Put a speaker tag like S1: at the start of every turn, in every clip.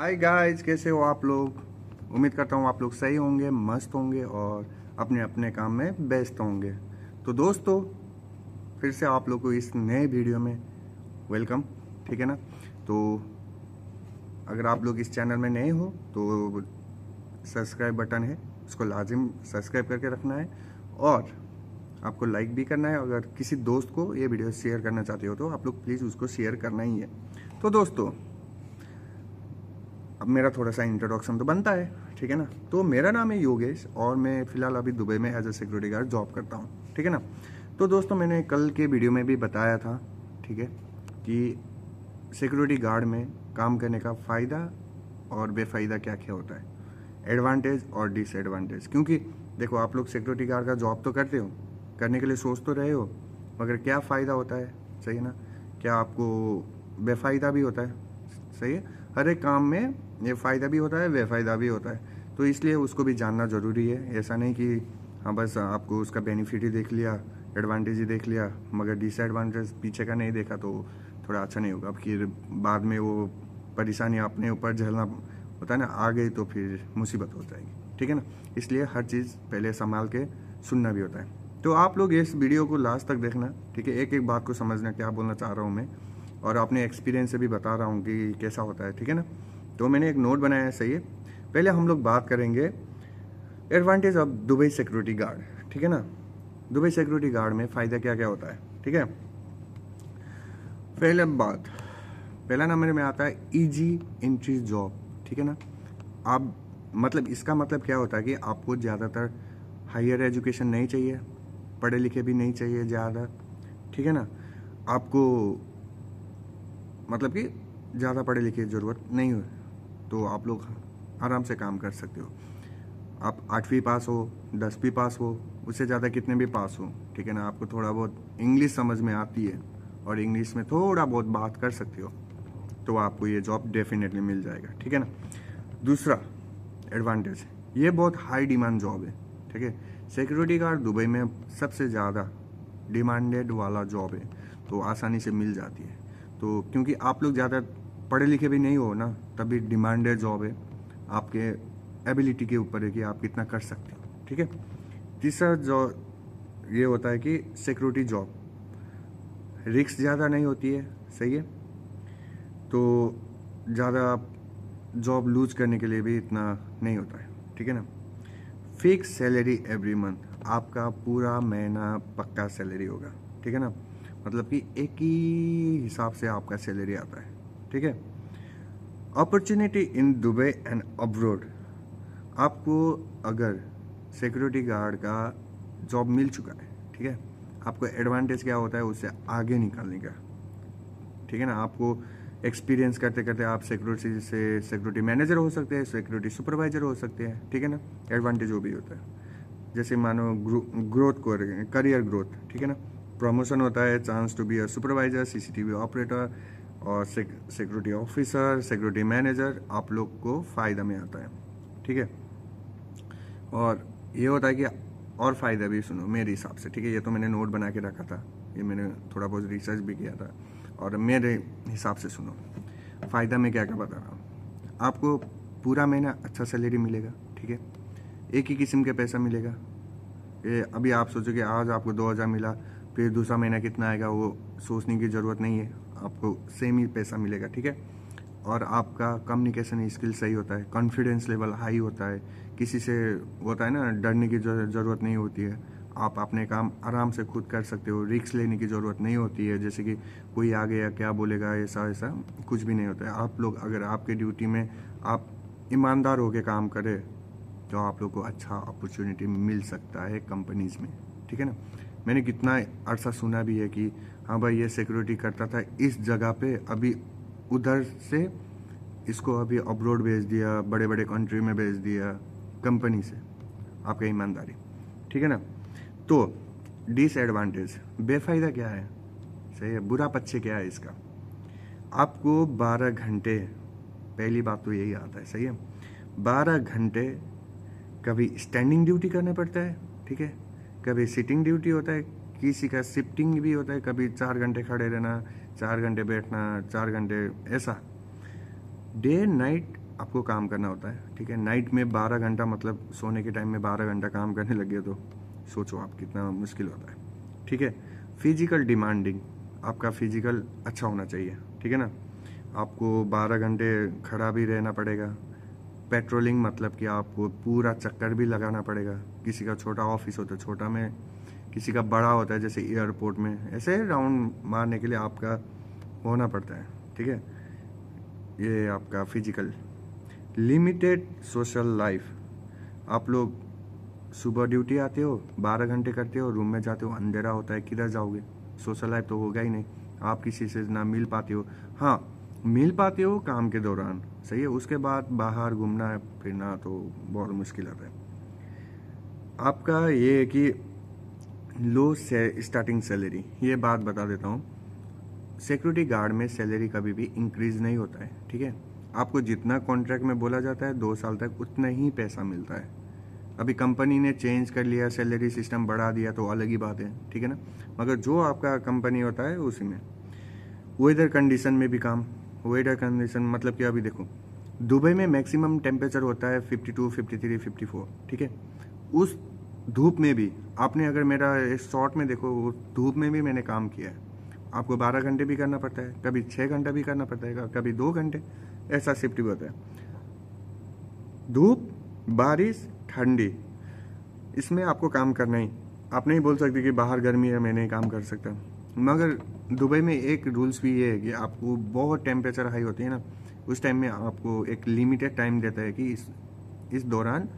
S1: Hi guys, कैसे हो आप लोग। उम्मीद करता हूँ आप लोग सही होंगे, मस्त होंगे और अपने अपने काम में व्यस्त होंगे। तो दोस्तों, फिर से आप लोग को इस नए वीडियो में वेलकम। ठीक है ना। तो अगर आप लोग इस चैनल में नए हो तो सब्सक्राइब बटन है, उसको लाजिम सब्सक्राइब करके रखना है और आपको लाइक भी करना है। अगर किसी दोस्त को ये वीडियो शेयर करना चाहते हो तो आप लोग प्लीज़ उसको शेयर करना ही है। तो दोस्तों, अब मेरा थोड़ा सा इंट्रोडक्शन तो बनता है, ठीक है ना। तो मेरा नाम है योगेश और मैं फ़िलहाल अभी दुबई में as a security guard job करता हूँ, ठीक है ना। तो दोस्तों, मैंने कल के वीडियो में भी बताया था, ठीक है, कि सिक्योरिटी गार्ड में काम करने का फ़ायदा और बेफ़ायदा क्या क्या होता है, एडवांटेज और डिसएडवांटेज। क्योंकि देखो, आप लोग सिक्योरिटी गार्ड का जॉब तो करते हो, करने के लिए सोच तो रहे हो, मगर क्या फ़ायदा होता है, सही है ना, क्या आपको बेफ़ायदा भी होता है, सही है। हर एक काम में ये फ़ायदा भी होता है, बेफ़ायदा भी होता है, तो इसलिए उसको भी जानना ज़रूरी है। ऐसा नहीं कि हाँ बस आपको उसका बेनिफिट ही देख लिया, एडवांटेज ही देख लिया, मगर डिसएडवांटेज पीछे का नहीं देखा तो थोड़ा अच्छा नहीं होगा। फिर बाद में वो परेशानी अपने ऊपर झेलना होता है ना, आ गई तो फिर मुसीबत हो जाएगी, ठीक है ना। इसलिए हर चीज़ पहले संभाल के सुनना भी होता है। तो आप लोग इस वीडियो को लास्ट तक देखना, ठीक है, एक एक बात को समझना क्या बोलना चाह रहा हूँ मैं, और अपने एक्सपीरियंस से भी बता रहा हूँ कि कैसा होता है, ठीक है ना। तो मैंने एक नोट बनाया है, सही है। पहले हम लोग बात करेंगे advantage of Dubai security guard, ठीक है ना। दुबई सिक्योरिटी गार्ड में फ़ायदा क्या क्या होता है, ठीक है। पहला नंबर में आता है इजी एंट्री जॉब, ठीक है ना। आप मतलब इसका मतलब क्या होता है कि आपको ज़्यादातर हायर एजुकेशन नहीं चाहिए, पढ़े लिखे भी नहीं चाहिए ज़्यादा, ठीक है ना। आपको मतलब कि ज़्यादा पढ़े लिखे की ज़रूरत नहीं है, तो आप लोग आराम से काम कर सकते हो। आप 8वीं पास हो, 10वीं पास हो, उससे ज़्यादा कितने भी पास हो, ठीक है ना, आपको थोड़ा बहुत इंग्लिश समझ में आती है और इंग्लिश में थोड़ा बहुत बात कर सकते हो, तो आपको ये जॉब डेफिनेटली मिल जाएगा, ठीक है ना। दूसरा एडवांटेज, ये बहुत हाई डिमांड जॉब है, ठीक है। सिक्योरिटी गार्ड दुबई में सबसे ज़्यादा डिमांडेड वाला जॉब है, तो आसानी से मिल जाती है। तो क्योंकि आप लोग ज़्यादा पढ़े लिखे भी नहीं हो ना, तभी डिमांडेड जॉब है। आपके एबिलिटी के ऊपर है कि आप कितना कर सकते हो, ठीक है। तीसरा जो ये होता है कि सिक्योरिटी जॉब रिस्क ज़्यादा नहीं होती है, सही है। तो ज़्यादा आप जॉब लूज करने के लिए भी इतना नहीं होता है, ठीक है ना। फिक्स सैलरी एवरी मंथ, आपका पूरा महीना पक्का सैलरी होगा, ठीक है ना। मतलब कि एक ही हिसाब से आपका सैलरी आता है, ठीक है। Opportunity in Dubai and abroad, आपको अगर सिक्योरिटी गार्ड का जॉब मिल चुका है, ठीक है, आपको एडवांटेज क्या होता है उससे आगे निकालने का, ठीक है ना। आपको एक्सपीरियंस करते करते आप सिक्योरिटी से सिक्योरिटी मैनेजर हो सकते हैं, सिक्योरिटी सुपरवाइजर हो सकते हैं, ठीक है ना। एडवांटेज वो भी होता है, जैसे मानो ग्रोथ करियर ग्रोथ, ठीक है ना। प्रमोशन होता है, chance to be a supervisor, CCTV operator और सिक्योरिटी ऑफिसर, सिक्योरिटी मैनेजर, आप लोग को फ़ायदा में आता है, ठीक है। और ये होता है कि और फ़ायदा भी सुनो मेरे हिसाब से, ठीक है। ये तो मैंने नोट बना के रखा था, ये मैंने थोड़ा बहुत रिसर्च भी किया था, और मेरे हिसाब से सुनो फ़ायदा में क्या क्या बता रहा हूँ। आपको पूरा महीना अच्छा सैलरी मिलेगा, ठीक है, एक ही किस्म के पैसा मिलेगा। ये अभी आप सोचो कि आज आपको 2000 मिला, फिर दूसरा महीना कितना आएगा वो सोचने की ज़रूरत नहीं है, आपको सेम ही पैसा मिलेगा, ठीक है। और आपका कम्युनिकेशन स्किल सही होता है, कॉन्फिडेंस लेवल हाई होता है, किसी से होता है ना डरने की ज़रूरत नहीं होती है। आप अपने काम आराम से खुद कर सकते हो, रिस्क लेने की ज़रूरत नहीं होती है, जैसे कि कोई आ गया क्या बोलेगा, ऐसा ऐसा कुछ भी नहीं होता है। आप लोग अगर आपके ड्यूटी में आप ईमानदार होकर काम करें तो आप लोग को अच्छा अपॉर्चुनिटी मिल सकता है कंपनीज में, ठीक है ना। मैंने कितना अरसा सुना भी है कि हाँ भाई ये सिक्योरिटी करता था इस जगह पे, अभी उधर से इसको अभी अब्रॉड भेज दिया, बड़े बड़े कंट्री में भेज दिया कंपनी से, आपका ईमानदारी, ठीक है ना। तो डिसएडवांटेज, बेफायदा क्या है, सही है, बुरा पक्ष क्या है इसका। आपको 12 घंटे, पहली बात तो यही आता है, सही है, 12 घंटे कभी स्टैंडिंग ड्यूटी करना पड़ता है, ठीक है, कभी सिटिंग ड्यूटी होता है, किसी का शिफ्टिंग भी होता है, कभी 4 घंटे खड़े रहना, 4 घंटे बैठना, 4 घंटे ऐसा। डे नाइट आपको काम करना होता है, ठीक है। नाइट में 12 घंटा, मतलब सोने के टाइम में 12 घंटा काम करने लगे तो सोचो आप कितना मुश्किल होता है, ठीक है। फिजिकल डिमांडिंग, आपका फिजिकल अच्छा होना चाहिए, ठीक है ना। आपको 12 घंटे खड़ा भी रहना पड़ेगा। पेट्रोलिंग मतलब कि आपको पूरा चक्कर भी लगाना पड़ेगा। किसी का छोटा ऑफिस होता है, छोटा में, किसी का बड़ा होता है जैसे एयरपोर्ट में, ऐसे राउंड मारने के लिए आपका होना पड़ता है, ठीक है। ये आपका फिजिकल। लिमिटेड सोशल लाइफ, आप लोग सुबह ड्यूटी आते हो, 12 घंटे करते हो, रूम में जाते हो, अंधेरा होता है, किधर जाओगे? सोशल लाइफ तो होगा ही नहीं। आप किसी से ना मिल पाते हो, हाँ मिल पाते हो काम के दौरान, सही है। उसके बाद बाहर घूमना फिरना तो बहुत मुश्किल आता है। आपका ये है कि लो से स्टार्टिंग सैलरी, ये बात बता देता हूँ। सिक्योरिटी गार्ड में सैलरी कभी भी इंक्रीज नहीं होता है, ठीक है। आपको जितना कॉन्ट्रैक्ट में बोला जाता है 2 साल तक उतना ही पैसा मिलता है। अभी कंपनी ने चेंज कर लिया, सैलरी सिस्टम बढ़ा दिया तो अलग ही बात है, ठीक है ना। मगर जो आपका कंपनी होता है उसी में वेदर कंडीशन में भी काम। वेदर कंडीशन मतलब कि अभी देखो दुबई में मैक्सिमम टेम्परेचर होता है 52, 53, 54, ठीक है। उस धूप में भी आपने अगर मेरा शॉर्ट में देखो, उस धूप में भी मैंने काम किया है। आपको 12 घंटे भी करना पड़ता है, कभी 6 घंटा भी करना पड़ता है, कभी 2 घंटे, ऐसा शिफ्ट भी होता है। धूप, बारिश, ठंडी, इसमें आपको काम करना ही। आप नहीं बोल सकते कि बाहर गर्मी है मैं नहीं काम कर सकता। मगर दुबई में एक रूल्स भी ये है कि आपको बहुत टेम्परेचर हाई होती है ना, उस टाइम में आपको एक लिमिटेड टाइम देता है कि इस दौरान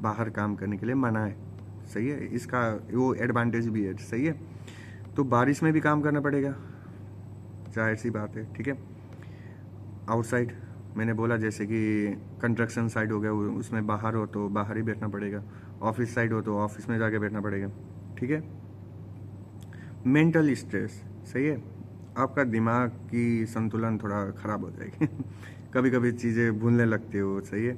S1: बाहर काम करने के लिए मना है, सही है। इसका वो एडवांटेज भी है, सही है। तो बारिश में भी काम करना पड़ेगा, जाहिर सी बात है, ठीक है। आउटसाइड मैंने बोला, जैसे कि कंस्ट्रक्शन साइड हो गया, उसमें बाहर हो तो बाहर ही बैठना पड़ेगा। ऑफिस साइड हो तो ऑफिस में जाके बैठना पड़ेगा, ठीक है। मेंटल स्ट्रेस, सही है। आपका दिमाग की संतुलन थोड़ा खराब हो जाएगी कभी कभी चीज़ें भूलने लगते हो, सही है।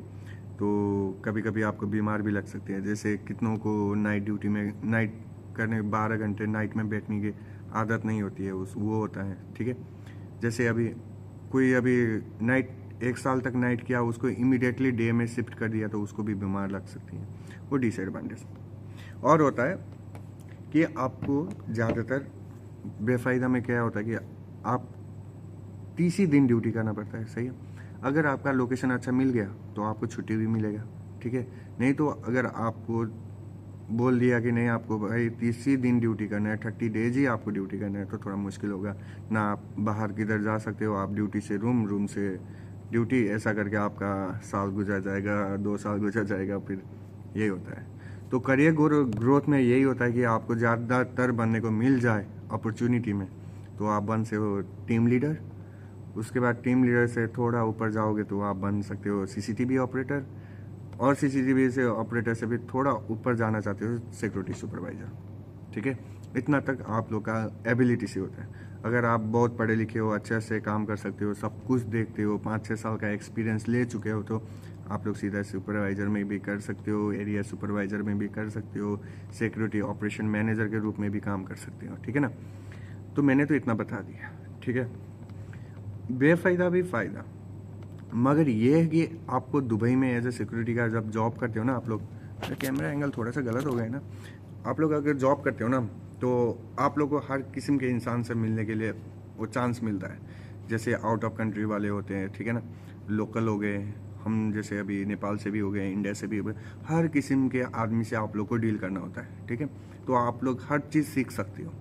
S1: तो कभी कभी आपको बीमार भी लग सकते हैं। जैसे कितनों को नाइट ड्यूटी में, नाइट करने 12 घंटे नाइट में बैठने की आदत नहीं होती है, वो होता है, ठीक है। जैसे अभी कोई अभी नाइट 1 साल तक नाइट किया, उसको इमीडिएटली डे में शिफ्ट कर दिया तो उसको भी बीमार लग सकती है, वो डिसएडवांटेज। और होता है कि आपको ज़्यादातर बेफायदा में क्या होता है कि आप 30 ही दिन ड्यूटी करना पड़ता है, सही है। अगर आपका लोकेशन अच्छा मिल गया तो आपको छुट्टी भी मिलेगा, ठीक है। नहीं तो अगर आपको बोल दिया कि नहीं आपको भाई 30 ही दिन ड्यूटी करना है, 30 डेज ही आपको ड्यूटी करना है, तो थोड़ा मुश्किल होगा ना। आप बाहर किधर जा सकते हो, आप ड्यूटी से रूम, रूम से ड्यूटी, ऐसा करके आपका साल गुजर जाएगा, 2 साल गुजर जाएगा, फिर यही होता है। तो करियर ग्रोथ में यही होता है कि आपको ज़्यादातर बनने को मिल जाए अपॉर्चुनिटी में, तो आप बन से हो टीम लीडर। उसके बाद टीम लीडर से थोड़ा ऊपर जाओगे तो आप बन सकते हो सीसीटीवी ऑपरेटर, और सीसीटीवी से ऑपरेटर से भी थोड़ा ऊपर जाना चाहते हो सिक्योरिटी सुपरवाइजर, ठीक है। इतना तक आप लोग का एबिलिटी से होता है। अगर आप बहुत पढ़े लिखे हो, अच्छे से काम कर सकते हो, सब कुछ देखते हो, 5-6 साल का एक्सपीरियंस ले चुके हो, तो आप लोग सीधा सुपरवाइजर में भी कर सकते हो, एरिया सुपरवाइजर में भी कर सकते हो, सिक्योरिटी ऑपरेशन मैनेजर के रूप में भी काम कर सकते हो, ठीक है ना। तो मैंने तो इतना बता दिया, ठीक है। बेफायदा भी फ़ायदा, मगर ये है कि आपको दुबई में एज ए सिक्योरिटी का जब जॉब करते हो ना, आप लोग, कैमरा एंगल थोड़ा सा गलत हो गया है ना। आप लोग अगर जॉब करते हो ना, तो आप लोग को हर किस्म के इंसान से मिलने के लिए वो चांस मिलता है। जैसे आउट ऑफ कंट्री वाले होते हैं, ठीक है ना, लोकल हो गए, हम जैसे अभी नेपाल से भी हो गए, इंडिया से भी हो गए, हर किस्म के आदमी से आप लोग को डील करना होता है, ठीक है। तो आप लोग हर चीज़ सीख सकते हो।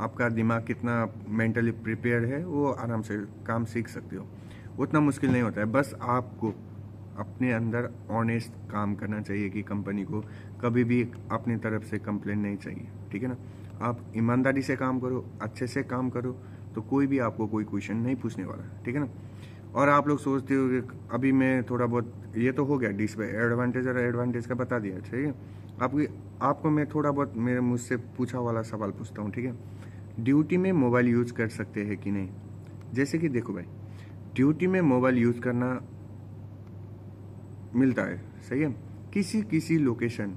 S1: आपका दिमाग कितना मेंटली प्रिपेयर है वो आराम से काम सीख सकते हो, उतना मुश्किल नहीं होता है। बस आपको अपने अंदर ऑनेस्ट काम करना चाहिए कि कंपनी को कभी भी अपनी तरफ से कंप्लेन नहीं चाहिए, ठीक है ना। आप ईमानदारी से काम करो, अच्छे से काम करो, तो कोई भी आपको कोई क्वेश्चन नहीं पूछने वाला, ठीक है ना। और आप लोग सोचते हो कि अभी मैं थोड़ा बहुत, ये तो हो गया डिसएडवांटेज और एडवांटेज का बता दिया, ठीक है। आपको मैं थोड़ा बहुत मेरे मुझसे पूछा वाला सवाल पूछता हूँ, ठीक है। ड्यूटी में मोबाइल यूज़ कर सकते हैं कि नहीं? जैसे कि देखो भाई, ड्यूटी में मोबाइल यूज़ करना मिलता है, सही है। किसी लोकेशन,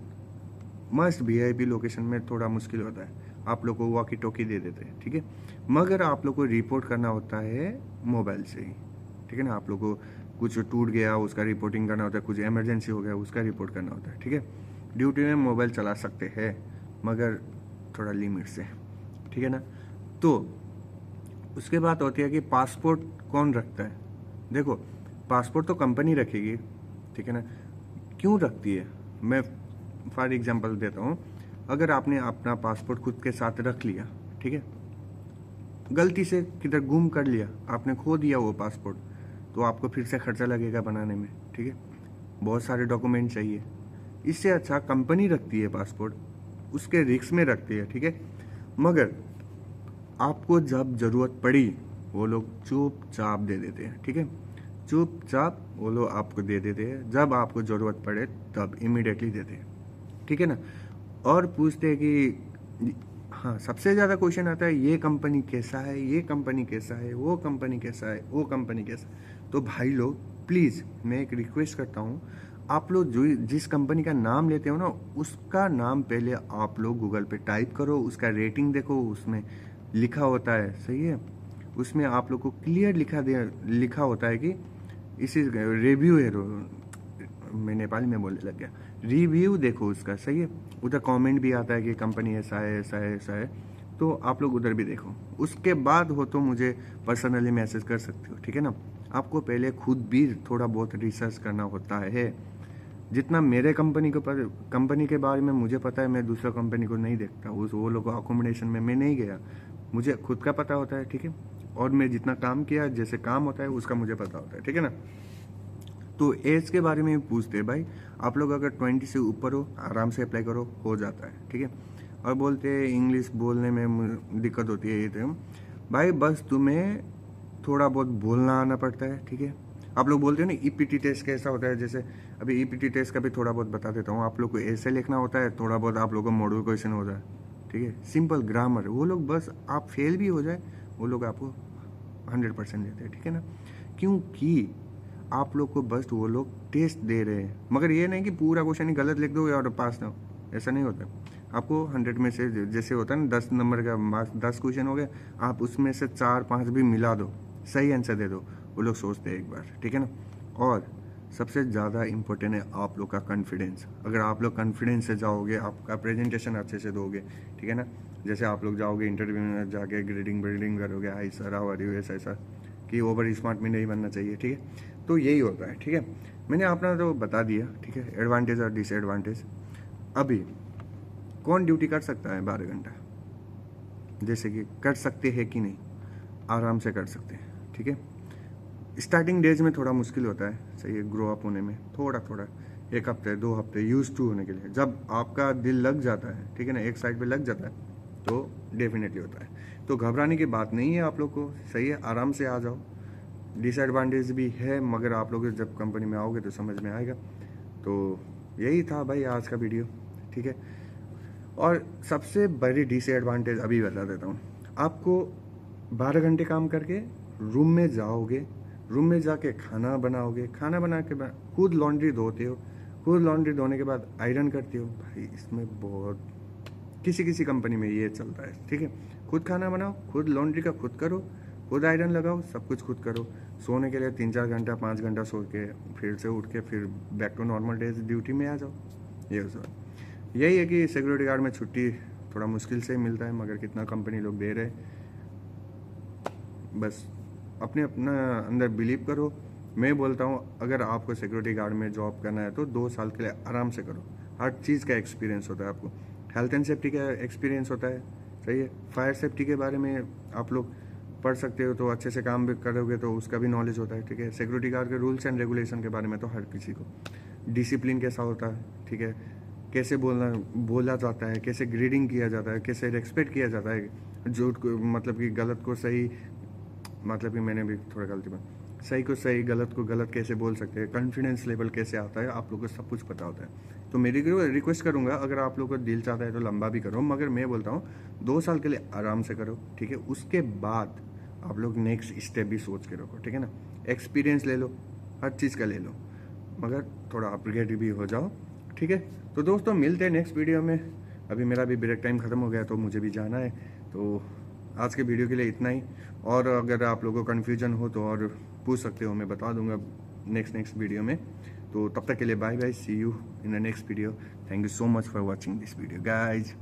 S1: मस्ट वीआईपी लोकेशन में थोड़ा मुश्किल होता है, आप लोग को वॉकी टॉकी दे देते हैं, ठीक है। मगर आप लोग को रिपोर्ट करना होता है मोबाइल से ही, ठीक है ना। आप लोग को कुछ टूट गया उसका रिपोर्टिंग करना होता है, कुछ इमरजेंसी हो गया उसका रिपोर्ट करना होता है, ठीक है। ड्यूटी में मोबाइल चला सकते हैं मगर थोड़ा लिमिट से, ठीक है ना। तो उसके बाद होती है कि पासपोर्ट कौन रखता है। देखो पासपोर्ट तो कंपनी रखेगी, ठीक है ना। क्यों रखती है, मैं फॉर एग्जांपल देता हूँ। अगर आपने अपना पासपोर्ट खुद के साथ रख लिया, ठीक है, गलती से किधर गुम कर लिया, आपने खो दिया वो पासपोर्ट, तो आपको फिर से खर्चा लगेगा बनाने में, ठीक है। बहुत सारे डॉक्यूमेंट चाहिए। इससे अच्छा कंपनी रखती है पासपोर्ट, उसके रिस्क में रखती है, ठीक है। मगर आपको जब जरूरत पड़ी वो लोग चुपचाप दे देते हैं, ठीक है। चुपचाप वो लोग आपको दे देते हैं, जब आपको जरूरत पड़े तब इमीडिएटली देते हैं, ठीक है ना। और पूछते हैं कि हाँ, सबसे ज़्यादा क्वेश्चन आता है ये कंपनी कैसा है, ये कंपनी कैसा है, वो कंपनी कैसा है, वो कंपनी कैसा है। तो भाई लोग प्लीज़ मैं एक रिक्वेस्ट करता हूँ, आप लोग जो जिस कंपनी का नाम लेते हो ना, उसका नाम पहले आप लोग गूगल पे टाइप करो, उसका रेटिंग देखो, उसमें लिखा होता है, सही है, उसमें आप लोग को क्लियर लिखा होता है कि इसी रिव्यू है, मैं नेपाली में बोलने लग गया, रिव्यू देखो उसका, सही है। उधर कमेंट भी आता है कि कंपनी ऐसा है ऐसा है ऐसा है, तो आप लोग उधर भी देखो। उसके बाद हो तो मुझे पर्सनली मैसेज कर सकते हो, ठीक है ना। आपको पहले खुद भी थोड़ा बहुत रिसर्च करना होता है। जितना मेरे कंपनी के बारे में मुझे पता है, मैं दूसरा कंपनी को नहीं देखता, उस वो लोग अकोमोडेशन में मैं नहीं गया, मुझे खुद का पता होता है, ठीक है। और मैं जितना काम किया, जैसे काम होता है उसका मुझे पता होता है, ठीक है ना। तो एज के बारे में पूछते हैं भाई, आप लोग अगर 20 से ऊपर हो आराम से अप्लाई करो, हो जाता है, ठीक है। और बोलते हैं इंग्लिश बोलने में दिक्कत होती है, ये तो भाई बस तुम्हें थोड़ा बहुत बोलना आना पड़ता है, ठीक है। आप लोग बोलते हो ना ईपीटी टेस्ट कैसा होता है, जैसे अभी ईपीटी टेस्ट का भी थोड़ा बहुत बता देता हूँ। आप लोग को ऐसे लिखना होता है, थोड़ा बहुत आप लोग को मॉडल क्वेश्चन होता है, ठीक है, सिंपल ग्रामर। वो लोग बस आप फेल भी हो जाए वो लोग आपको 100% देते हैं, ठीक है ना। क्योंकि आप लोग को बस वो लोग टेस्ट दे रहे हैं, मगर ये नहीं कि पूरा क्वेश्चन ही गलत लिख दो और पास ना हो, ऐसा नहीं होता। आपको 100 में से जैसे होता है ना 10 नंबर का मार्क्स, 10 क्वेश्चन हो गए, आप उसमें से 4-5 भी मिला दो, सही आंसर दे दो, वो लोग सोचते हैं एक बार, ठीक है ना। और सबसे ज़्यादा इम्पोर्टेंट है आप लोग का कॉन्फिडेंस। अगर आप लोग कॉन्फिडेंस से जाओगे, आपका प्रेजेंटेशन अच्छे से दोगे, ठीक है ना। जैसे आप लोग जाओगे इंटरव्यू में, जाके ग्रीडिंग करोगे, hi sir how are you, ऐसा ऐसा, कि ओवर स्मार्ट में नहीं बनना चाहिए, ठीक है। तो यही होता है, ठीक है। मैंने अपना तो बता दिया, ठीक है, एडवांटेज और डिसएडवांटेज। अभी कौन ड्यूटी कर सकता है 12 घंटा, जैसे कि कर सकते हैं कि नहीं, आराम से कर सकते हैं, ठीक है। स्टार्टिंग डेज में थोड़ा मुश्किल होता है, सही है, ग्रो अप होने में थोड़ा 1 हफ्ते 2 हफ्ते यूज टू होने के लिए। जब आपका दिल लग जाता है, ठीक है ना, एक साइड पे लग जाता है, तो डेफिनेटली होता है। तो घबराने की बात नहीं है आप लोग को, सही है, आराम से आ जाओ। डिसएडवांटेज भी है, मगर आप लोग जब कंपनी में आओगे तो समझ में आएगा। तो यही था भाई आज का वीडियो, ठीक है। और सबसे बड़ी डिसएडवांटेज अभी बता देता हूँ आपको। 12 घंटे काम करके रूम में जाओगे, रूम में जाके खाना बनाओगे, खाना बना के खुद लॉन्ड्री धोते हो, खुद लॉन्ड्री धोने के बाद आयरन करते हो। भाई इसमें बहुत किसी कंपनी में ये चलता है, ठीक है। खुद खाना बनाओ, खुद लॉन्ड्री का खुद करो, खुद आयरन लगाओ, सब कुछ खुद करो। सोने के लिए 3-4 घंटा 5 घंटा सो के फिर से उठ के फिर back to normal days duty में आ जाओ। ये सब यही है कि सिक्योरिटी गार्ड में छुट्टी थोड़ा मुश्किल से मिलता है, मगर कितना कंपनी लोग दे रहे। बस अपना अंदर बिलीव करो। मैं बोलता हूँ अगर आपको सिक्योरिटी गार्ड में जॉब करना है तो 2 साल के लिए आराम से करो। हर चीज़ का एक्सपीरियंस होता है आपको, हेल्थ एंड सेफ्टी का एक्सपीरियंस होता है, सही है। फायर सेफ्टी के बारे में आप लोग पढ़ सकते हो, तो अच्छे से काम भी करोगे तो उसका भी नॉलेज होता है, ठीक है। सिक्योरिटी गार्ड के रूल्स एंड रेगुलेशन के बारे में तो हर किसी को, डिसिप्लिन कैसा होता है, ठीक है, कैसे बोला जाता है, कैसे ग्रीडिंग किया जाता है, कैसे रेस्पेक्ट किया जाता है, झूठ को मतलब कि गलत को सही, मतलब कि मैंने भी थोड़ा गलती में, सही को सही गलत को गलत कैसे बोल सकते हैं, कॉन्फिडेंस लेवल कैसे आता है, आप लोगों को सब कुछ पता होता है। तो मेरी रिक्वेस्ट करूंगा, अगर आप लोगों को दिल चाहता है तो लंबा भी करो, मगर मैं बोलता हूँ 2 साल के लिए आराम से करो, ठीक है। उसके बाद आप लोग नेक्स्ट स्टेप भी सोच के रखो, ठीक है ना। एक्सपीरियंस ले लो, हर चीज़ का ले लो, मगर थोड़ा अपग्रेड भी हो जाओ, ठीक है। तो दोस्तों मिलते हैं नेक्स्ट वीडियो में। अभी मेरा भी ब्रेक टाइम ख़त्म हो गया तो मुझे भी जाना है। तो आज के वीडियो के लिए इतना ही, और अगर आप लोगों को कन्फ्यूजन हो तो और पूछ सकते हो, मैं बता दूंगा। नेक्स्ट वीडियो में। तो तब तक के लिए bye bye, see you in the next video. Thank you so much for watching this video guys.